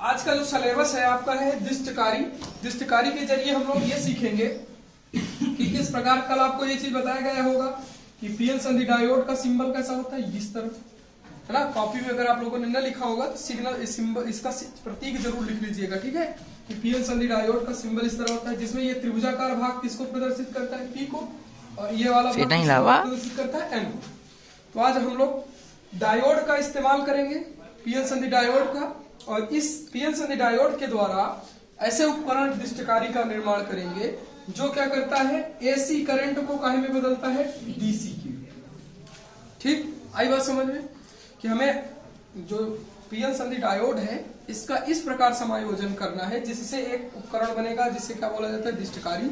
आज का जो सिलेबस है आपका है दिष्टकारी। दिष्टकारी के जरिए हम लोग ये सीखेंगे कि किस प्रकार, कल आपको ये चीज बताया गया होगा कि पीएन संधि डायोड का सिंबल कैसा होता है, इस तरह, है ना। कॉपी में अगर आप लोगों ने न लिखा होगा तो सिग्नल सिंबल इसका प्रतीक जरूर लिख लीजिएगा, ठीक है। कि पीएन संधि डायोड का सिंबल इस तरह होता है, जिसमें ये त्रिभुजाकार भाग किसको प्रदर्शित करता है, पी को, और ये वाला भाग प्रदर्शित करता है एन को। तो आज हम लोग डायोड का इस्तेमाल करेंगे, पीएन संधि डायोड का, और इस पीएन संधि डायोड के द्वारा ऐसे उपकरण दिष्टकारी का निर्माण करेंगे जो क्या करता है, एसी करंट को काहे में बदलता है, डीसी की। ठीक, आई बात समझ में कि हमें जो पीएन संधि डायोड है इसका इस प्रकार समायोजन करना है जिससे एक उपकरण बनेगा जिससे क्या बोला जाता है, दिष्टकारी,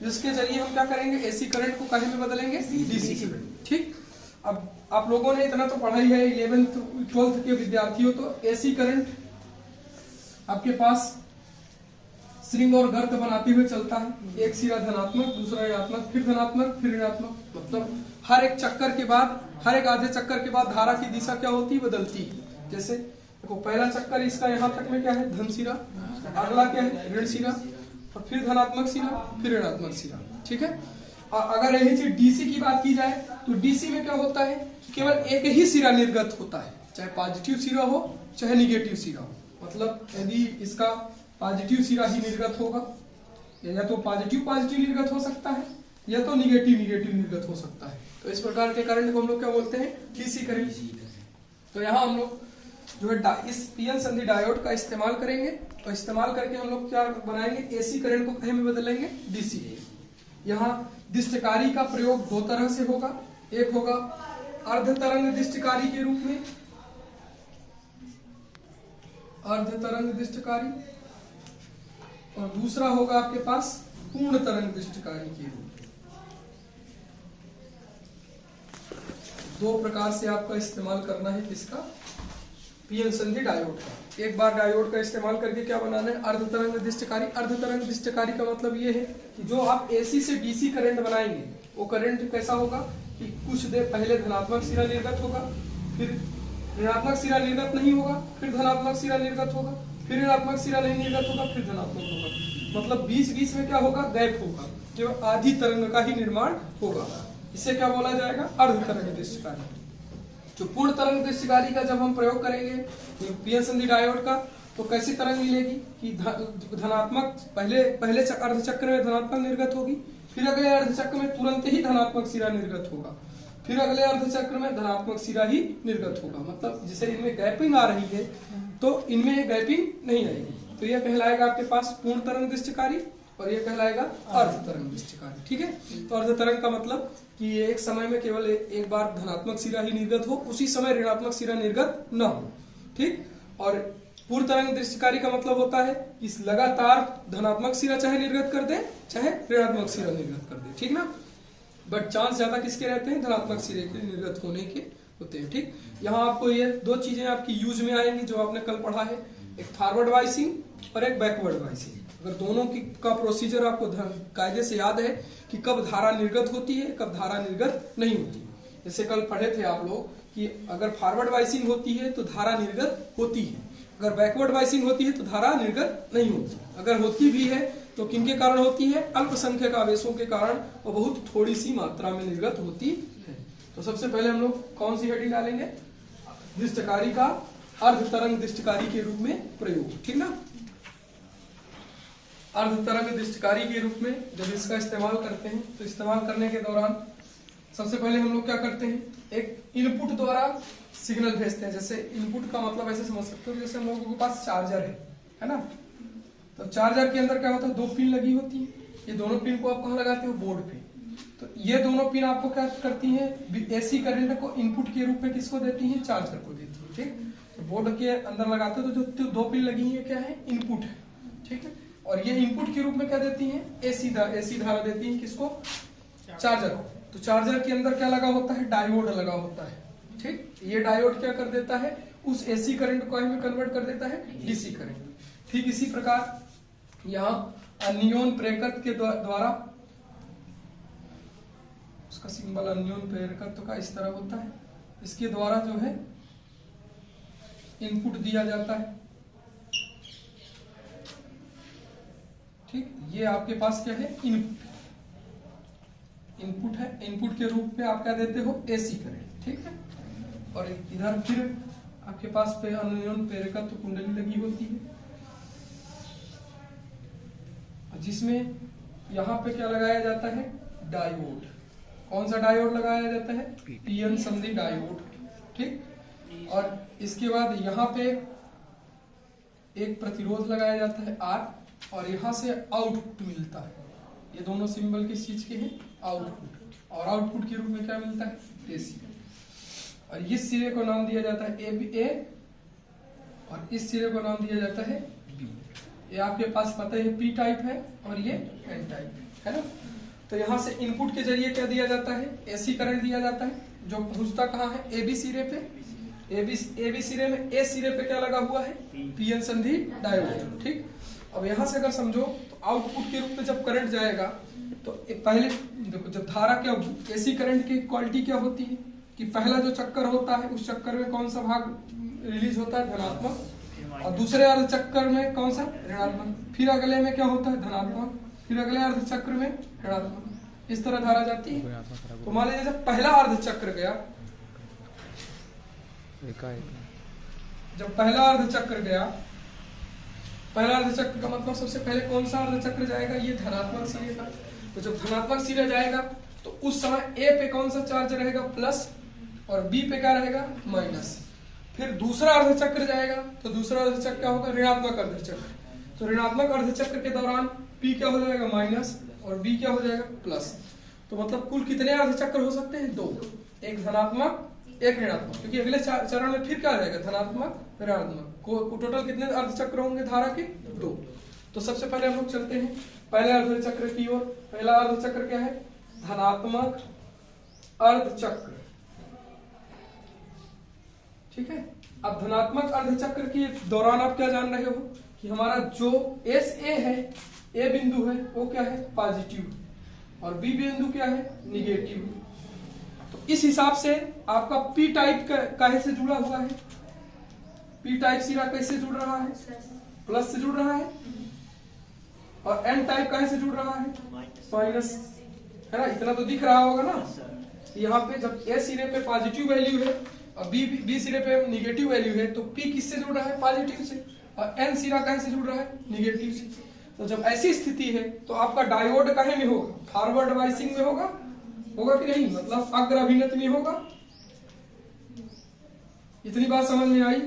जिसके जरिए हम क्या करेंगे, एसी करंट को काहे में बदलेंगे, डीसी करंट। ठीक, अब आप लोगों ने इतना तो पढ़ा ही है, 11th 12th के विद्यार्थियों, तो एसी करंट आपके पास श्रृंग और गर्त बनाते हुए चलता है। एक सिरा धनात्मक, दूसरा ऋणात्मक, फिर धनात्मक, फिर ऋणात्मक। मतलब हर एक चक्कर के बाद, हर एक आधे चक्कर के बाद धारा की दिशा क्या होती है, बदलती है। जैसे देखो, पहला चक्कर इसका यहाँ तक में क्या है, धन सिरा, अगला क्या है, ऋण सिरा, और फिर धनात्मक सिरा, फिर ऋणात्मक सिरा। ठीक है। और अगर यही चीज डीसी की बात की जाए तो डीसी में क्या होता है, केवल एक ही सिरा निर्गत होता है, चाहे पॉजिटिव सिरा हो चाहे निगेटिव सिरा हो। मतलब यदि इसका पॉजिटिव सिरा ही निर्गत होगा, या तो पॉजिटिव निर्गत हो सकता है या तो निगेटिव निर्गत हो सकता है। तो इस प्रकार के करंट को हम लोग क्या बोलते हैं, डीसी करंट। तो यहाँ हम लोग जो है इस पीएन संधि डायोड का इस्तेमाल करेंगे, और इस्तेमाल करके हम लोग क्या बनाएंगे, एसी करंट को कहीं में बदलेंगे, डीसी। यहाँ दिष्टकारी का प्रयोग दो तरह से होगा, एक होगा अर्ध तरंग दिष्टकारी के रूप में, अर्ध तरंग दिष्टकारी, और दूसरा होगा आपके पास पूर्ण तरंग दिष्टकारी के रूप में। दो प्रकार से आपका इस्तेमाल करना है किसका, पीएन संधि डायोड का। एक बार डायोड का इस्तेमाल करके क्या बनाना है, अर्ध तरंग दिष्टकारी। अर्ध तरंग दिष्टकारी का मतलब ये है कि जो आप एसी से डीसी करंट बनाएंगे वो करंट कैसा होगा कि कुछ देर पहले धनात्मक सिरा निर्गत होगा, फिर ऋणात्मक सिरा निर्गत नहीं होगा, फिर धनात्मक सिरा निर्गत होगा, फिर ऋणात्मक सिरा नहीं निर्गत होगा, फिर धनात्मक होगा। मतलब बीच में क्या होगा, गैप होगा, केवल आधी तरंग का ही निर्माण होगा। इसे क्या बोला जाएगा, अर्ध तरंग दिष्टकारी। जो पूर्ण तरंग दिष्टकारी का जब हम प्रयोग करेंगे पीएन संधि डायोड का, तो कैसी तरंग मिलेगी कि धनात्मक पहले अर्ध चक्र में धनात्मक निर्गत होगी, फिर अगले अर्ध चक्र में तुरंत ही धनात्मक सिरा निर्गत होगा, फिर अगले अर्ध चक्र में धनात्मक सिरा ही निर्गत होगा। मतलब जिसे इनमें गैपिंग आ रही है तो इनमें गैपिंग नहीं आएगी। तो यह कहलाएगा आपके पास पूर्ण तरंग दिष्टकारी, और यह कहलाएगा अर्ध तरंग दिष्टकारी। ठीक है। तो अर्ध तरंग का मतलब कि एक समय में केवल एक बार धनात्मक सिरा ही निर्गत हो, उसी समय ऋणात्मक सिरा निर्गत न हो। ठीक। और पूर्ण तरंग दिष्टकारी का मतलब होता है इस लगातार धनात्मक सिरा चाहे निर्गत कर दे चाहे ऋणात्मक सिरा निर्गत कर दे, ठीक ना। बट चांस ज्यादा किसके रहते हैं, धनात्मक सिरे के निर्गत होने के होते हैं। ठीक। यहाँ आपको ये दो चीजें आपकी यूज में आएंगी जो आपने कल पढ़ा है, एक फॉरवर्ड वाइसिंग और एक बैकवर्ड वाइसिंग। अगर दोनों की का प्रोसीजर आपको कायदे से याद है कि कब धारा निर्गत होती है, कब धारा निर्गत नहीं होती। जैसे कल पढ़े थे आप लोग कि अगर फॉरवर्ड वाइसिंग होती है तो धारा निर्गत होती है, अगर बैकवर्ड वाइसिंग होती है तो धारा निर्गत नहीं होती। अगर होती भी है तो किनके कारण होती है, अल्पसंख्यक आवेशों के कारण, और बहुत थोड़ी सी मात्रा में निर्गत होती है। तो सबसे पहले हम लोग कौन सी हेडिंग डालेंगे, दिष्टकारी का अर्ध तरंग दिष्टकारी के रूप में प्रयोग, ठीक ना। अर्ध तरंग दिष्टकारी के रूप में जब इसका इस्तेमाल करते हैं तो इस्तेमाल करने के दौरान सबसे पहले हम लोग क्या करते हैं, एक इनपुट द्वारा सिग्नल भेजते हैं। जैसे इनपुट का मतलब ऐसे समझ सकते हो, जैसे हम लोगों के पास चार्जर है ना। तो चार्जर के अंदर क्या होता है, दो पिन लगी होती है। ये दोनों पिन को आप कहाँ लगाते हो, बोर्ड पे। तो ये दोनों पिन आपको क्या करती हैं, एसी करंट को इनपुट के रूप में किसको देती हैं, चार्जर को देती है। ठीक। तो बोर्ड के अंदर लगाते हो तो जो दो पिन लगी है क्या है, इनपुट है। ठीक है। और ये इनपुट के रूप में क्या देती हैं, एसी धारा देती हैं किसको, चार्जर को। तो चार्जर के अंदर क्या लगा होता है, डायोड लगा होता है। ठीक। ये डायोड क्या कर देता है, उस एसी करंट को में कन्वर्ट कर देता है डीसी करंट। ठीक इसी प्रकार यहाँ नियोन प्रेरकत्व के द्वारा, उसका सिंबल नियोन प्रेरकत्व का इस तरह होता है, इसके द्वारा जो है इनपुट दिया जाता है। ठीक, ये आपके पास क्या है, इनपुट है। इनपुट के रूप में आप क्या देते हो, एसी करंट, ठीक है। और इधर फिर आपके पास पे अनयोन प्रेरकत्व कुंडली लगी होती है, जिसमें यहाँ पे क्या लगाया जाता है, डायोड। कौन सा डायोड लगाया जाता है, पीएन संधि डायोड, ठीक। और इसके बाद यहाँ पे एक प्रतिरोध लगाया जाता है आर, और यहाँ से आउटपुट मिलता है। ये दोनों सिंबल किस चीज के हैं, आउटपुट। और आउटपुट के रूप में क्या मिलता है, एसी। और इस सिरे को नाम दिया जाता है ए, और इस सिरे को नाम दिया जाता है बी। ये आपके पास पता है पी टाइप है और ये एन टाइप है ना। तो यहाँ से इनपुट के जरिए क्या दिया जाता है, एसी करंट दिया जाता है, जो पहुंचता कहाँ है, ए बी सिरे पे। ए बी सिरे में ए सिरे पे क्या लगा हुआ है, पीएन संधि डायोड, ठीक। अब यहाँ से अगर समझो तो आउटपुट के रूप में जब करंट जाएगा तो पहले देखो, जब धारा क्या, एसी करंट की क्वालिटी क्या होती है कि पहला जो चक्कर होता है उस चक्कर में कौन सा भाग रिलीज होता है, धनात्मक, और दूसरे अर्ध चक्कर में कौन सा, ऋणात्मक। फिर अगले में क्या होता है, धनात्मक, फिर अगले अर्ध चक्र में ऋणात्मक। इस तरह धारा जाती है। तो मान लीजिए जब पहला अर्ध चक्र गया, जब पहला अर्ध चक्र गया, पहला अर्ध चक्र का मतलब सबसे पहले कौन सा अर्ध चक्र जाएगा, ये धनात्मक सिरे का। तो जब धनात्मक सिरे जाएगा तो उस समय ए पे कौन सा चार्ज रहेगा, प्लस, और बी पे क्या रहेगा, माइनस। फिर दूसरा अर्ध चक्र जाएगा तो दूसरा अर्ध चक्र क्या होगा, ऋणात्मक अर्ध चक्र। तो ऋणात्मक अर्ध चक्र के दौरान पी क्या हो जाएगा, माइनस, और बी क्या हो जाएगा, प्लस। तो मतलब कुल कितने अर्ध चक्र हो सकते हैं, 2, एक धनात्मक एक ऋणात्मक, क्योंकि अगले चरण में फिर क्या रहेगा, धनात्मक ऋणात्मक। टोटल कितने अर्ध चक्र होंगे धारा के, 2। तो सबसे पहले हम लोग चलते हैं पहले अर्ध चक्र की ओर। पहला अर्ध चक्र क्या है, धनात्मक अर्ध चक्र, ठीक है। अब धनात्मक अर्ध चक्र के दौरान आप क्या जान रहे हो कि हमारा जो एस ए है, ए बिंदु है, वो क्या है, पॉजिटिव, और बी बिंदु क्या है, निगेटिव। तो इस हिसाब से आपका पी टाइप काहे से जुड़ा हुआ है, पी टाइप सिरा कैसे जुड़ रहा है, प्लस से जुड़ रहा है, और एन टाइप काहे से जुड़ रहा है, माइनस, है ना। इतना तो दिख रहा होगा ना। यहाँ पे जब ए सिरे पे पॉजिटिव वैल्यू है और बी सिरे पे निगेटिव वैल्यू है, तो पी किससे जुड़ रहा है, पॉजिटिव से, और एन सिरा काहे से जुड़ रहा है, निगेटिव से। तो जब ऐसी स्थिति है तो आपका डायोड काहे में होगा, फॉरवर्ड बाइसिंग में होगा कि नहीं, मतलब अग्र अभिनत में होगा। इतनी बात समझ में आई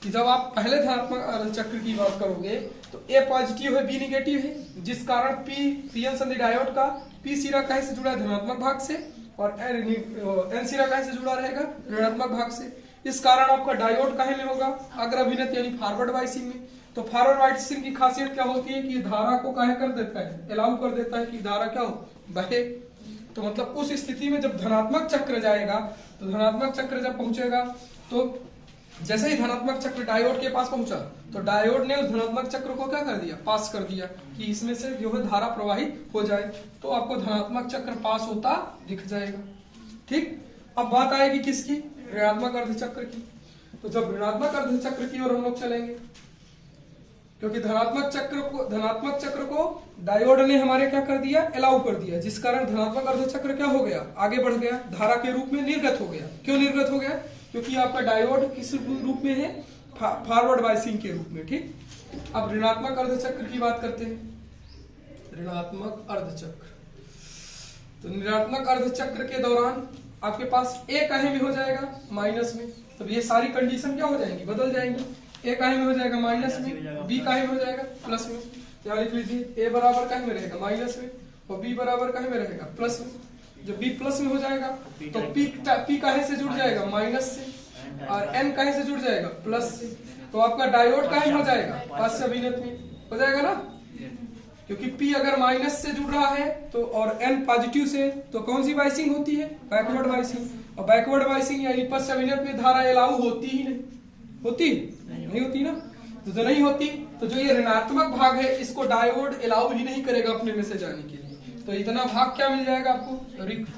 कि जब आप पहले धनात्मक अर्ध चक्र की बात करोगे तो ए पॉजिटिव है, बी निगेटिव है, जिस कारण पीएन संधि डायोड का पी सिरा काहे से जुड़ा है, धनात्मक भाग से, और एन सिरा काहे से जुड़ा रहेगा, ऋणात्मक भाग से। इस कारण आपका डायोड काहे में होगा, अग्र अभिनत यानी फॉरवर्ड बाइसिंग में। तो फॉरवर्ड बाइसिंग की खासियत क्या होती है कि धारा को काहे कर देता है, अलाउ कर देता है कि धारा क्या हो, बहे। तो मतलब उस स्थिति में जब धनात्मक चक्र जाएगा, तो धनात्मक चक्र जब पहुंचेगा तो जैसे ही धनात्मक चक्र डायोड के पास पहुंचा तो डायोड ने उस धनात्मक चक्र को क्या कर दिया, पास कर दिया कि इसमें से जो है धारा प्रवाहित हो जाए। तो आपको धनात्मक चक्र पास होता दिख जाएगा, ठीक। अब बात आएगी किसकी, ऋणात्मक अर्ध चक्र की। तो जब ऋणात्मक अर्ध चक्र की ओर हम लोग चलेंगे, क्योंकि धनात्मक चक्र को डायोड ने हमारे क्या कर दिया, अलाउ कर दिया, जिस कारण धनात्मक अर्ध चक्र क्या हो गया, आगे बढ़ गया, धारा के रूप में निर्गत हो गया। क्यों निर्गत हो गया, क्योंकि आपका डायोड किस रूप में है, फॉरवर्ड बाइसिंग के रूप में, ठीक। अब ऋणात्मक अर्ध चक्र की बात करते हैं। ऋणात्मक अर्ध चक्र, तो ऋणात्मक अर्ध चक्र के दौरान आपके पास ए काहे में हो जाएगा, माइनस में। तो ये सारी कंडीशन क्या हो जाएंगी, बदल जाएंगी। ए काहे में हो जाएगा, माइनस में, बी काहे में हो जाएगा, प्लस में। यहाँ लिख लीजिए, ए बराबर काहे में रहेगा, माइनस में, और बी बराबर काहे में रहेगा, प्लस में। जब बी प्लस में हो जाएगा तो पी काहे से जुड़ जाएगा, माइनस से, और एन काहे से जुड़ जाएगा, प्लस से। तो आपका डायोड काहे में हो जाएगा, पास्य अभिनत में हो जाएगा ना, क्योंकि पी अगर माइनस से जुड़ रहा है तो, और एन पॉजिटिव से, तो कौन सी बाइसिंग होती है, बैकवर्ड बाइसिंग। और बैकवर्ड बाइसिंग यानी पश्च अभिनत में धारा अलाउ होती ही नहीं, होती नहीं होती ना। तो जो नहीं होती तो जो ये ऋणात्मक भाग है इसको डायोड अलाउ ही नहीं करेगा अपने में से जाने के लिए। तो इतना भाग क्या मिल जाएगा आपको, रिक्त,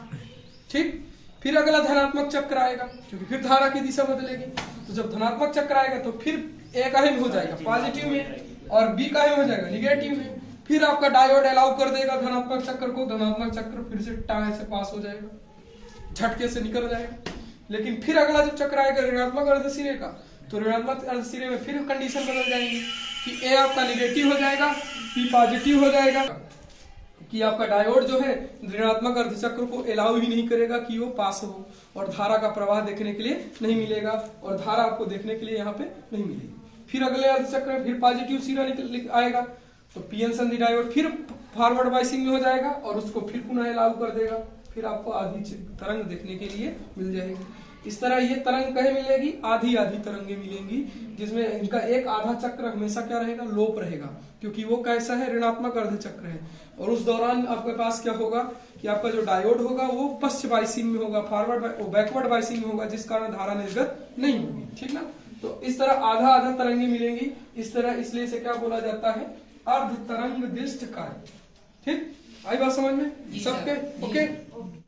ठीक। फिर अगला धनात्मक चक्र आएगा, क्योंकि फिर धारा की दिशा बदलेगी। तो जब धनात्मक चक्र आएगा तो फिर ए काहे में हो जाएगा, पॉजिटिव में, और बी का हो जाएगा निगेटिव में। फिर आपका डायोड अलाउ कर देगा धनात्मक चक्र को, धनात्मक चक्र फिर से टाई से पास हो जाएगा, झटके से निकल जाएगा। लेकिन फिर अगला जब चक्र आएगा ऋणात्मक अर्धसिरे का, तो ऋणात्मक अर्धसिरे में फिर कंडीशन बदल जाएंगी कि ए आपका निगेटिव हो जाएगा, पी पॉजिटिव हो जाएगा, कि आपका डायोड जो है ऋणात्मक अर्धचक्र को अलाउ ही नहीं करेगा कि वो पास हो, और धारा का प्रवाह देखने के लिए नहीं मिलेगा, और धारा आपको देखने के लिए यहाँ पे नहीं मिलेगी। फिर अगले अर्धचक्र फिर पॉजिटिव सिरा निकल आएगा, तो पीएन संधि डायोड फिर फॉरवर्ड बाइसिंग में हो जाएगा और उसको फिर पुनः अलाउ कर देगा, फिर आपको आधी तरंग देखने के लिए मिल जाएगी। इस तरह ये तरंग कहे मिलेगी, आधी आधी तरंगे मिलेंगी, जिसमें इनका एक आधा चक्र हमेशा क्या रहेगा, लोप रहेगा, क्योंकि वो कैसा है, ऋणात्मक अर्धचक्र है। और उस दौरान आपके पास क्या होगा कि आपका जो डायोड होगा वो पश्च बाइसिंग में होगा, फॉरवर्ड बैकवर्ड बाइसिंग में होगा, जिस कारण धारा निर्गत नहीं होगी। ठीक ना, तो इस तरह आधा आधा तरंगे मिलेंगी इस तरह, इसलिए इसे क्या बोला जाता है, अर्ध तरंग दिष्ट कार्य। ठीक, आई बात समझ में सबके? ओके।